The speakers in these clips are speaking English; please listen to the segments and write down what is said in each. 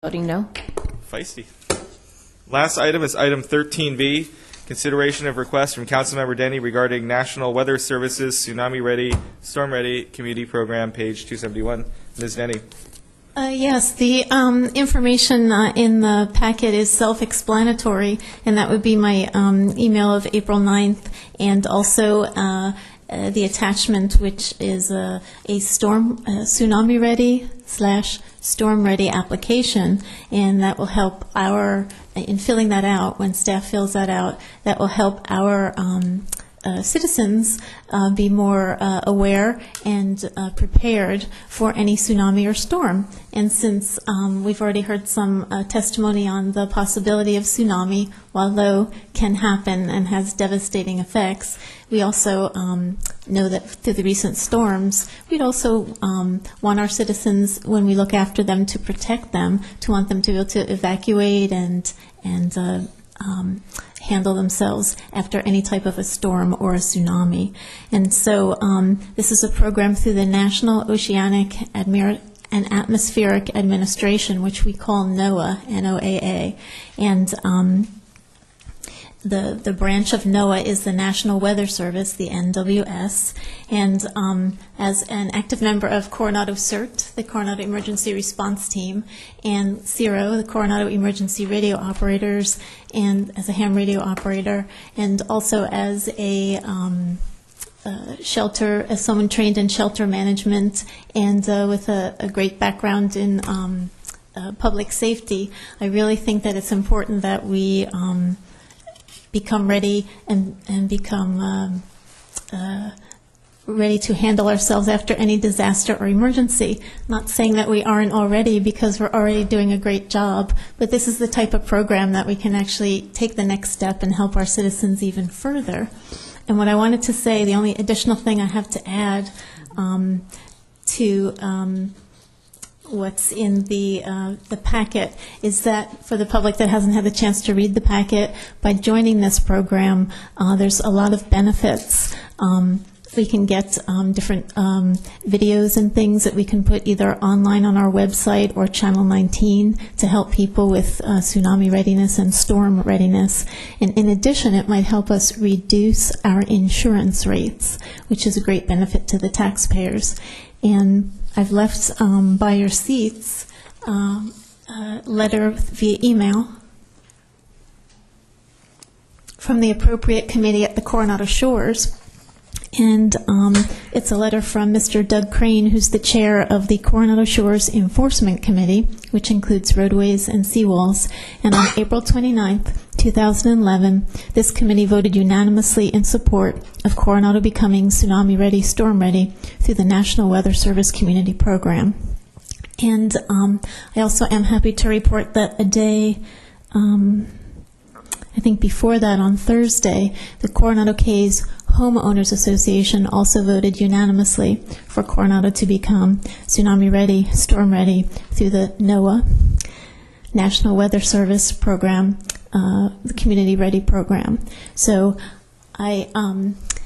Voting no. Feisty. Last item is item 13B, consideration of request from Councilmember Denny regarding National Weather Services TsunamiReady, StormReady Community Program, page 271. Ms. Denny. Yes, the information in the packet is self-explanatory, and that would be my email of April 9th, and also the attachment, which is a TsunamiReady/StormReady application, and that will help in filling that out, when staff fills that out, that will help our citizens be more aware and prepared for any tsunami or storm. And since we've already heard some testimony on the possibility of tsunami, while low, can happen and has devastating effects, we also know that through the recent storms, we'd also want our citizens, when we look after them, to protect them, to want them to be able to evacuate and handle themselves after any type of a storm or a tsunami. And so this is a program through the National Oceanic and Atmospheric Administration, which we call NOAA, N-O-A-A. And the branch of NOAA is the National Weather Service, the NWS, and as an active member of Coronado CERT, the Coronado Emergency Response Team, and CIRO, the Coronado Emergency Radio Operators, and as a ham radio operator, and also as a shelter, as someone trained in shelter management, and with a great background in public safety, I really think that it's important that we become ready and become ready to handle ourselves after any disaster or emergency. Not saying that we aren't already, because we're already doing a great job, but this is the type of program that we can actually take the next step and help our citizens even further. And what I wanted to say, the only additional thing I have to add to what's in the packet is that for the public that hasn't had the chance to read the packet, by joining this program, there's a lot of benefits. We can get different videos and things that we can put either online on our website or Channel 19 to help people with tsunami readiness and storm readiness. And in addition, it might help us reduce our insurance rates, which is a great benefit to the taxpayers. And I've left by your seats a letter via email from the appropriate committee at the Coronado Shores. And it's a letter from Mr. Doug Crane, who's the chair of the Coronado Shores Enforcement Committee, which includes roadways and seawalls. And on April 29th, 2011, this committee voted unanimously in support of Coronado becoming Tsunami Ready, Storm Ready through the National Weather Service Community Program. And I also am happy to report that a day, I think before that, on Thursday, the Coronado Cays Homeowners Association also voted unanimously for Coronado to become Tsunami Ready, Storm Ready through the NOAA, National Weather Service Program, the Community Ready Program. So I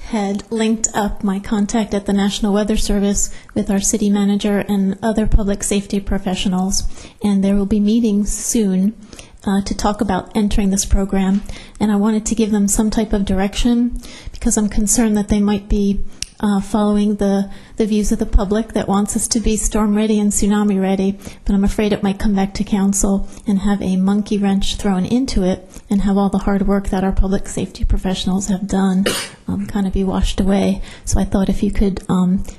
had linked up my contact at the National Weather Service with our city manager and other public safety professionals, and there will be meetings soon to talk about entering this program. And I wanted to give them some type of direction, because I'm concerned that they might be following the views of the public that wants us to be storm ready and tsunami ready, but I'm afraid it might come back to council and have a monkey wrench thrown into it and have all the hard work that our public safety professionals have done kind of be washed away. So I thought if you could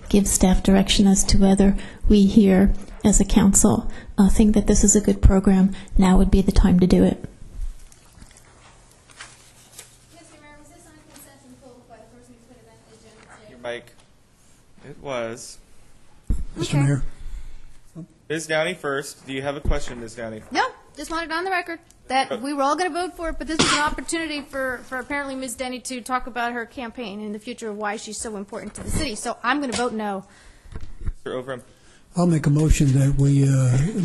give staff direction as to whether we here as a council think that this is a good program, now would be the time to do it. Mr. Mayor, was this on consent and pulled by the person who put it on the agenda today? Your mic. It was. Mr. Mayor. Ms. Downey first. Do you have a question, Ms. Downey? No, just wanted on the record that we were all going to vote for it, but this is an opportunity for apparently Ms. Denny to talk about her campaign in the future of why she's so important to the city. So I'm going to vote no. Mr. Overham. I'll make a motion that we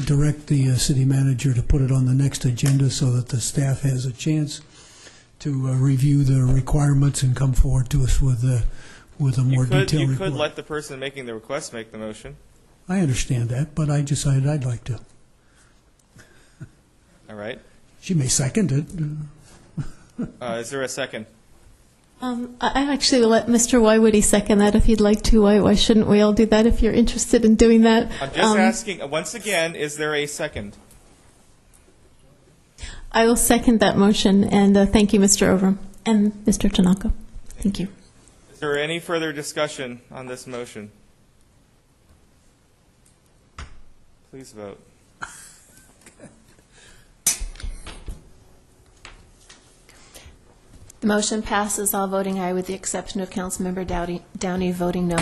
direct the city manager to put it on the next agenda so that the staff has a chance to review the requirements and come forward to us with a more detailed report. You could let the person making the request make the motion. I understand that, but I decided I'd like to. All right. She may second it. Is there a second? I actually will let Mr. Wywoody second that if he'd like to. Why shouldn't we all do that if you're interested in doing that? I'm just asking, once again, is there a second? I will second that motion, and thank you, Mr. Overham, and Mr. Tanaka. Thank you. Is there any further discussion on this motion? Please vote. The motion passes, all voting aye with the exception of Councilmember Downey voting no.